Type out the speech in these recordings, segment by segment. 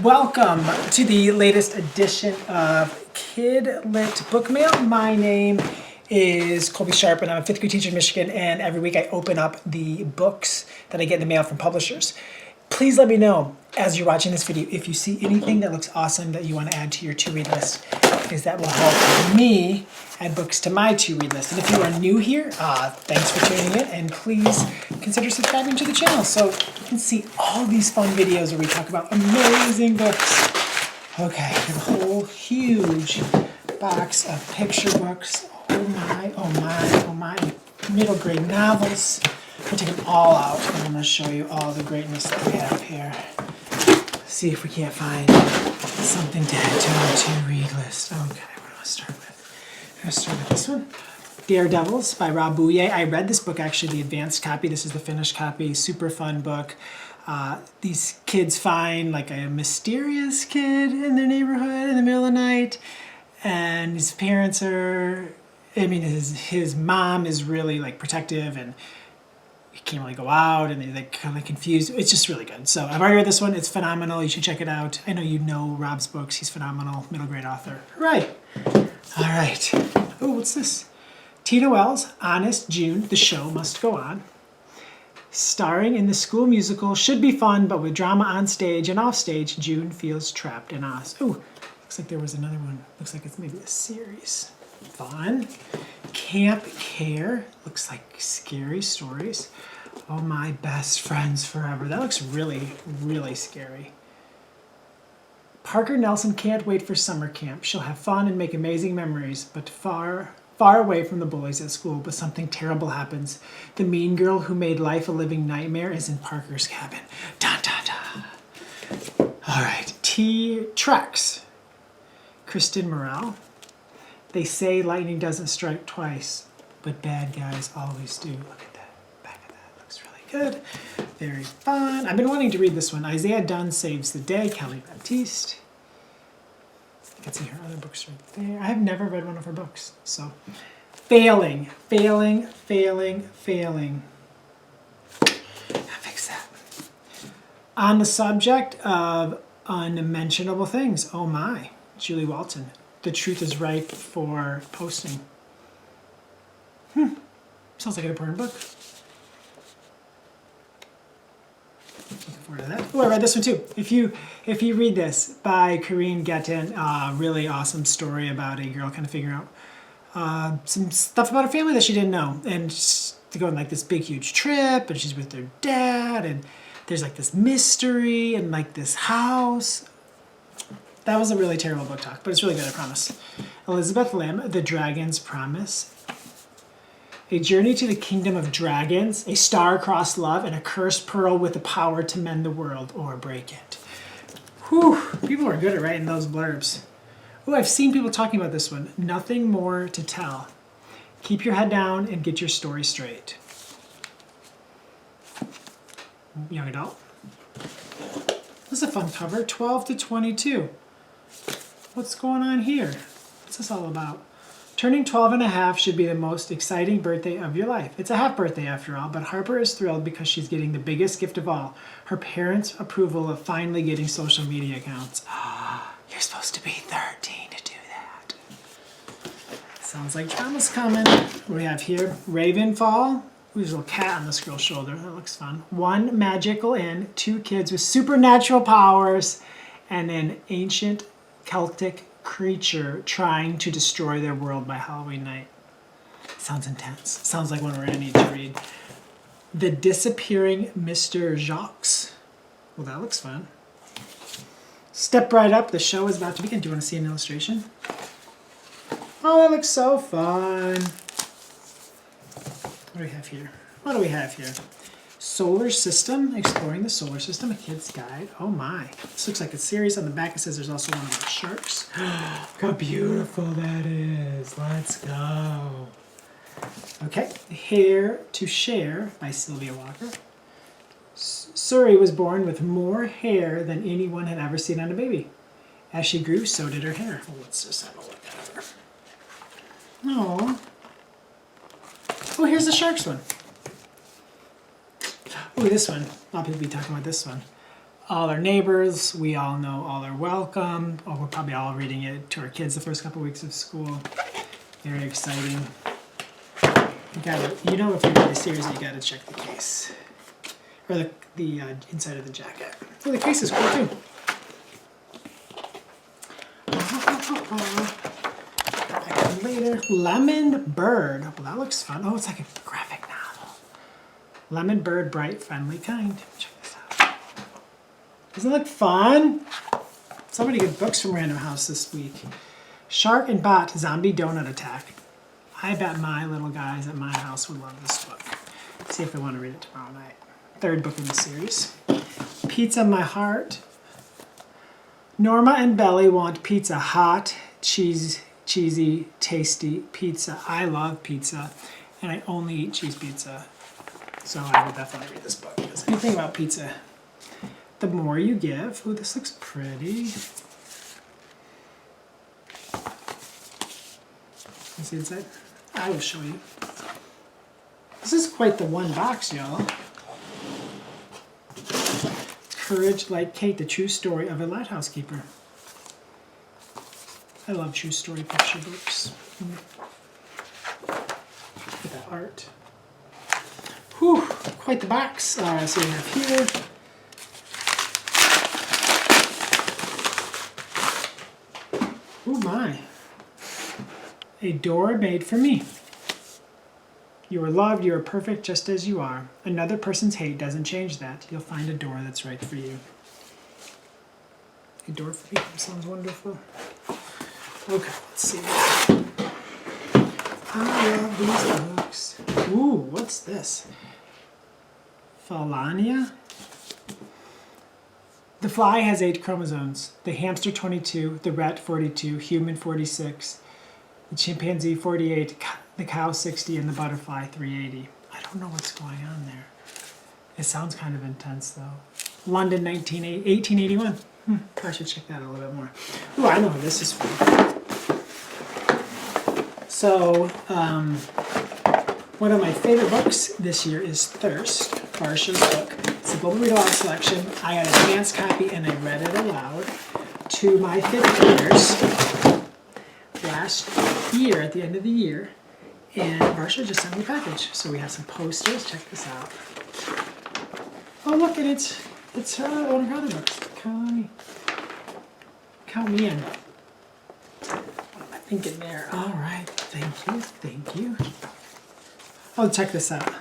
Welcome to the latest edition of Kid Lit Book Mail. My name is Colby Sharp and I'm a 5th grade teacher in Michigan, and every week I open up the books that I get in the mail from publishers. Please let me know as you're watching this video if you see anything that looks awesome that you want to add to your to-read list, because that will help me add books to my to-read list. And if you are new here, thanks for tuning in, and please consider subscribing to the channel so you can see all these fun videos where we talk about amazing books. Okay, we have a whole huge box of picture books. Oh my, oh my, oh my. Middle grade novels. We'll take them all out and I'm going to show you all the greatness that we have here. See if we can't find something to add to our to-read list. Okay, what do I start with? I'm going to start with this one. Daredevils by Rob Bouye. I read this book, actually, the advanced copy. This is the finished copy. Super fun book. These kids find like a mysterious kid in their neighborhood in the middle of the night. And his parents are, his mom is really like protective and he can't really go out, and they're like kind of confused. It's just really good. So I've already read this one. It's phenomenal. You should check it out. I know you know Rob's books. He's phenomenal. Middle grade author. Right. All right. Oh, what's this? Tina Wells, Honest June, The Show Must Go On. Starring in the school musical Should Be Fun, but with drama on stage and off stage, June feels trapped in Oz. Oh, looks like there was another one. Looks like it's maybe a series. Fun. Camp Care. Looks like scary stories. Oh, My Best Friends Forever. That looks really, really scary. Parker Nelson can't wait for summer camp. She'll have fun and make amazing memories, but far away from the bullies at school. But something terrible happens. The mean girl who made life a living nightmare is in Parker's cabin. Dun, dun, dun. All right. T-Trex. Kristen Morrell. They say lightning doesn't strike twice, but bad guys always do. Look at that. Back of that. Looks really good. Very fun. I've been wanting to read this one. Isaiah Dunn Saves the Day. Kelly Baptiste. You can see her other books right there. I have never read one of her books. So, failing. I'll fix that. On the subject of unmentionable things. Oh my. Julie Walton. The Truth is Ripe for Posting. Sounds like an important book. Looking forward to that. Oh, I read this one too. If you read this by Corinne Gettin, really awesome story about a girl kind of figuring out some stuff about her family that she didn't know, and to go on like this big huge trip, and she's with her dad, and there's like this mystery and like this house. That was a really terrible book talk, but it's really good, I promise. Elizabeth Lim, The Dragon's Promise. A journey to the kingdom of dragons, a star-crossed love, and a cursed pearl with the power to mend the world or break it. Whew, people are good at writing those blurbs. Oh, I've seen people talking about this one. Nothing More to Tell. Keep your head down and get your story straight. Young adult. This is a fun cover, 12 to 22. What's going on here? What's this all about? Turning 12 and a half should be the most exciting birthday of your life. It's a half birthday after all, but Harper is thrilled because she's getting the biggest gift of all, her parents' approval of finally getting social media accounts. You're supposed to be 13 to do that. Sounds like drama's coming. What do we have here? Ravenfall. There's a little cat on this girl's shoulder. That looks fun. One magical inn, 2 kids with supernatural powers, and an ancient Celtic creature trying to destroy their world by Halloween night. Sounds intense. Sounds like one we're going to need to read. The Disappearing Mr. Jacques. Well, that looks fun. Step right up. The show is about to begin. Do you want to see an illustration? Oh, that looks so fun. What do we have here? What do we have here? Solar System, Exploring the Solar System, a kid's guide. Oh my. This looks like a series. On the back it says there's also one about sharks. Look how beautiful that is. Let's go. Okay. Hair to Share by Sylvia Walker. Surrey was born with more hair than anyone had ever seen on a baby. As she grew, so did her hair. Well, let's just have a look at her. Oh. Oh, here's the sharks one. Oh, this one. A lot of people be talking about this one. all our neighbors. We all know all are welcome. Oh, we're probably all reading it to our kids the first couple weeks of school. Very exciting. You know, if you read the series, you gotta check the case. Or the inside of the jacket. Oh, the case is cool too. Back later. Lemon Bird. Well, that looks fun. Oh, it's like a graphic novel. Lemon Bird, bright, friendly, kind. Check this out. Doesn't it look fun? So many good books from Random House this week. Shark and Bot, Zombie Donut Attack. I bet my little guys at my house would love this book. See if they want to read it tomorrow night. Third book in the series. Pizza My Heart. Norma and Belly want pizza. Hot, cheesy, tasty pizza. I love pizza, and I only eat cheese pizza. So I would definitely read this book. Because anything about pizza, the more you give. Oh, this looks pretty. You see inside? I will show you. This is quite the one box, y'all. Courage Like Kate, the true story of a lighthouse keeper. I love true story picture books. Look at that art. Whew, quite the box. So we have here. Oh my. A door made for me. You are loved, you are perfect just as you are. Another person's hate doesn't change that. You'll find a door that's right for you. A door for me sounds wonderful. Okay, let's see. I love these books. Ooh, what's this? Falania? The fly has 8 chromosomes. The hamster 22, the rat 42, human 46, the chimpanzee 48, the cow 60, and the butterfly 380. I don't know what's going on there. It sounds kind of intense though. London 1881. I should check that out a little bit more. Ooh, I know who this is from. So, one of my favorite books this year is Thirst, Barsha's book. It's a Global Read Aloud selection. I got an advanced copy and I read it aloud to my 5th graders last year at the end of the year. And Barsha just sent me a package. So we have some posters. Check this out. Oh, look at it. It's one of her other books. Count me in. What am I thinking there? All right. Thank you. Oh, check this out.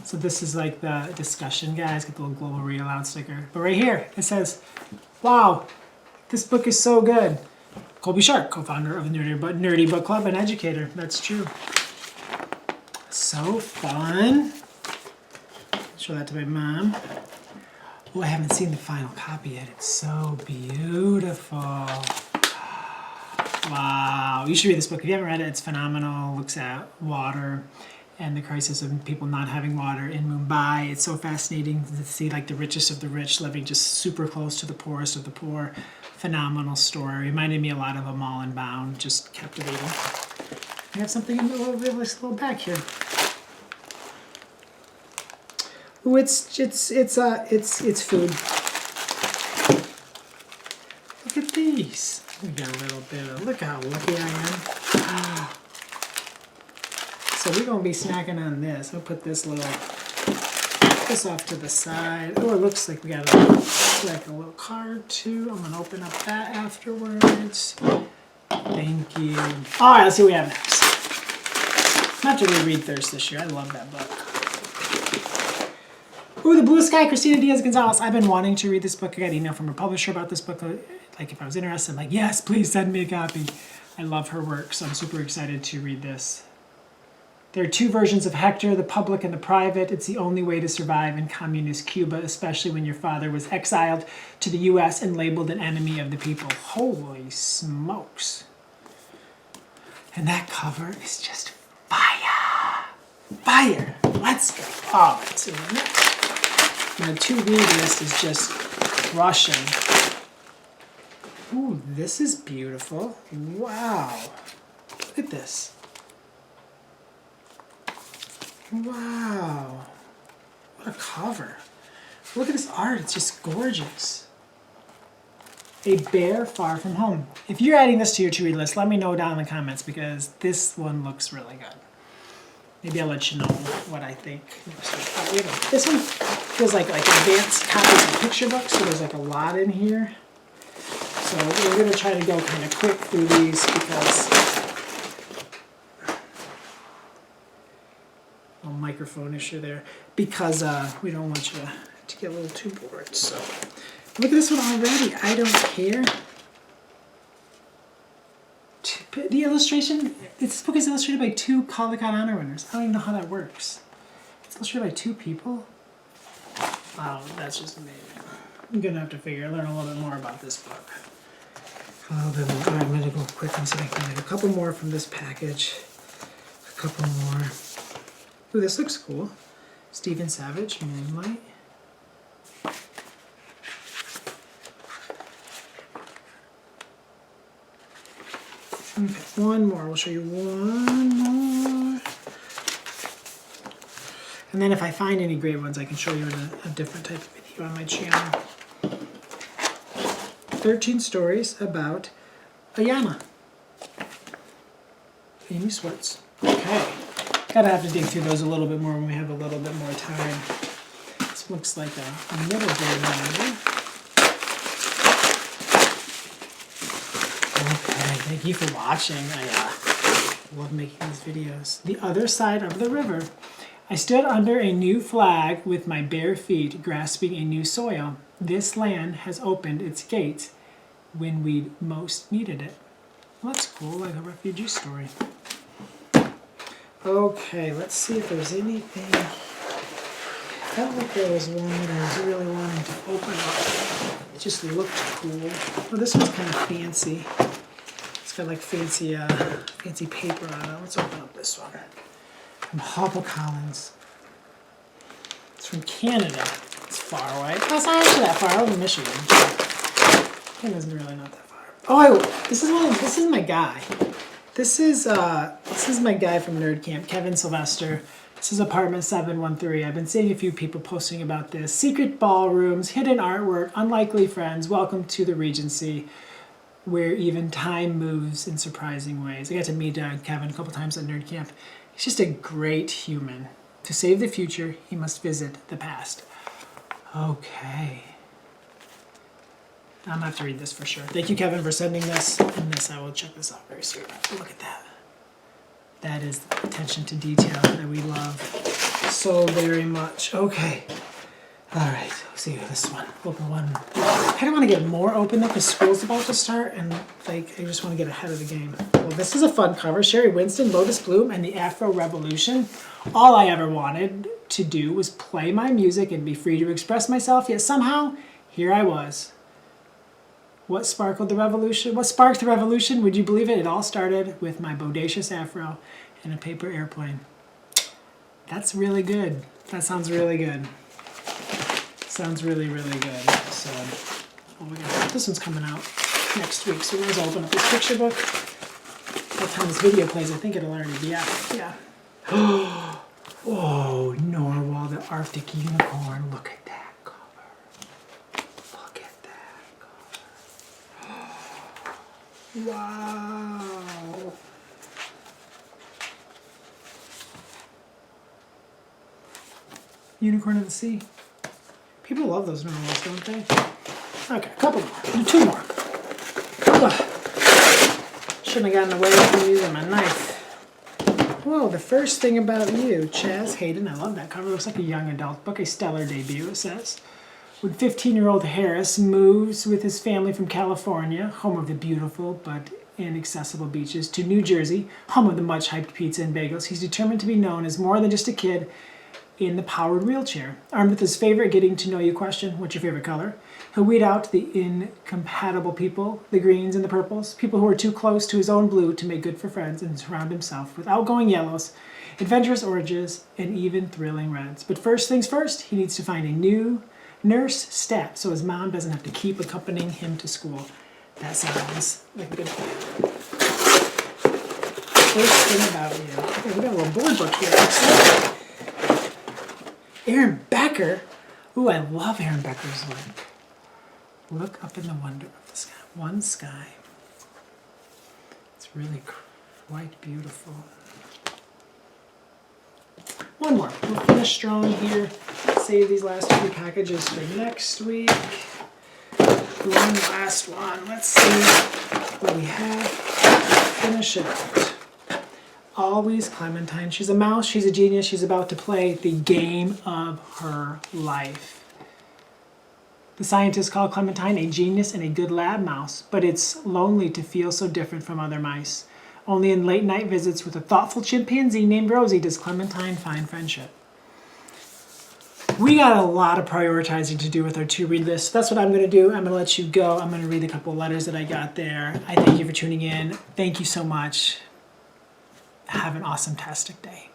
So this is like the discussion, guys. Get the little Global Read Aloud sticker. But right here, it says, wow, this book is so good. Colby Sharp, co-founder of the Nerdy Book Club and educator. That's true. So fun. Show that to my mom. Oh, I haven't seen the final copy yet. It's so beautiful. Wow. You should read this book. If you haven't read it, it's phenomenal. It looks at water and the crisis of people not having water in Mumbai. It's so fascinating to see like the richest of the rich living just super close to the poorest of the poor. Phenomenal story. Reminded me a lot of Amal and Bound. Just captivating. We have something in the little bag here. Ooh, it's food. Look at these. We got a little bit of, look how lucky I am. So we're gonna be snacking on this. I'll put this off to the side. Oh, it looks like we got like a little card too. I'm gonna open up that afterwards. Thank you. All right, let's see what we have next. I'm gonna have to reread Thirst this year. I love that book. Ooh, The Blue Sky, Christina Diaz-Gonzalez. I've been wanting to read this book. I got an email from her publisher about this book. Like if I was interested, I'm like, yes, please send me a copy. I love her work, so I'm super excited to read this. There are 2 versions of Hector, the public and the private. It's the only way to survive in communist Cuba, especially when your father was exiled to the US and labeled an enemy of the people. Holy smokes. And that cover is just fire. Fire. Let's go. Oh, it's in the next. My to-read list is just crushing. Ooh, this is beautiful. Wow. Look at this. Wow. What a cover. Look at this art, it's just gorgeous. A Bear Far From Home. If you're adding this to your to-read list, let me know down in the comments because this one looks really good. Maybe I'll let you know what I think. This one feels like advanced copies of picture books, so there's like a lot in here. So we're going to try to go kind of quick through these because a microphone issue there, because we don't want you to get a little too bored. So look at this one already. I don't care. The illustration, this book is illustrated by 2 Caldecott Honor winners. I don't even know how that works. It's illustrated by 2 people? Wow, that's just amazing. I'm going to have to learn a little bit more about this book. A little bit more. All right, I'm going to go quick and see if I can get a couple more from this package. A couple more. Ooh, this looks cool. Stephen Savage, Moonlight. Okay, one more. We'll show you one more. And then if I find any great ones, I can show you in a different type of video on my channel. 13 stories about Ayana. Amy Swartz. Okay. Gotta have to dig through those a little bit more when we have a little bit more time. This looks like a middle grade novel. Okay, thank you for watching. I love making these videos. The Other Side of the River. I stood under a new flag with my bare feet grasping a new soil. This land has opened its gates when we most needed it. Well, that's cool, like a refugee story. Okay, let's see if there's anything. I felt like there was one that I was really wanting to open up. It just looked cool. Oh, this one's kind of fancy. It's got like fancy paper on it. Let's open up this one. From HarperCollins. It's from Canada. It's far away. Oh, it's not actually that far. I live in Michigan. Canada's really not that far. Oh, this is my guy. This is my guy from Nerd Camp, Kevin Sylvester. This is apartment 713. I've been seeing a few people posting about this. Secret ballrooms, hidden artwork, unlikely friends. Welcome to the Regency, where even time moves in surprising ways. I got to meet Kevin a couple times at Nerd Camp. He's just a great human. To save the future, he must visit the past. Okay. I'm going to have to read this for sure. Thank you, Kevin, for sending this. And this, I will check this out very soon. Look at that. That is the attention to detail that we love so very much. Okay. All right. Let's see this one. Open one. I kind of want to get more open, though, because school's about to start. And, I just want to get ahead of the game. Well, this is a fun cover. Sherry Winston, Lotus Bloom, and the Afro Revolution. All I ever wanted to do was play my music and be free to express myself. Yet somehow, here I was. What sparkled the revolution? What sparked the revolution? Would you believe it? It all started with my bodacious afro and a paper airplane. That's really good. That sounds really good. Sounds really, really good. So, this one's coming out next week. So we might as well open up this picture book. By the time this video plays, I think it'll already be out. Yeah. Oh, Norwal, the Arctic unicorn. Look at that. Wow. Unicorn of the Sea. People love those normals, don't they? Okay, a couple more. 2 more. Shouldn't have gotten away from using my knife. Whoa, the first thing about you, Chaz Hayden. I love that cover. Looks like a young adult book. A stellar debut, it says. When 15-year-old Harris moves with his family from California, home of the beautiful but inaccessible beaches, to New Jersey, home of the much-hyped pizza and bagels, he's determined to be known as more than just a kid in the powered wheelchair. Armed with his favorite getting-to-know-you question, what's your favorite color? He'll weed out the incompatible people, the greens and the purples, people who are too close to his own blue to make good for friends, and surround himself with outgoing yellows, adventurous oranges, and even thrilling reds. But first things first, he needs to find a new nurse stat, so his mom doesn't have to keep accompanying him to school. That sounds like a good plan. First thing about you. Okay, we got a little board book here. Aaron Becker. Ooh, I love Aaron Becker's work. Look up in the wonder of the sky. One sky. It's really quite beautiful. One more. We'll finish strong here. Save these last few packages for next week. One last one. Let's see what we have. Finish it out. Always Clementine. She's a mouse. She's a genius. She's about to play the game of her life. The scientists call Clementine a genius and a good lab mouse, but it's lonely to feel so different from other mice. Only in late night visits with a thoughtful chimpanzee named Rosie does Clementine find friendship. We got a lot of prioritizing to do with our to-read list. That's what I'm going to do. I'm going to let you go. I'm going to read a couple of letters that I got there. I thank you for tuning in. Thank you so much. Have an awesome-tastic day.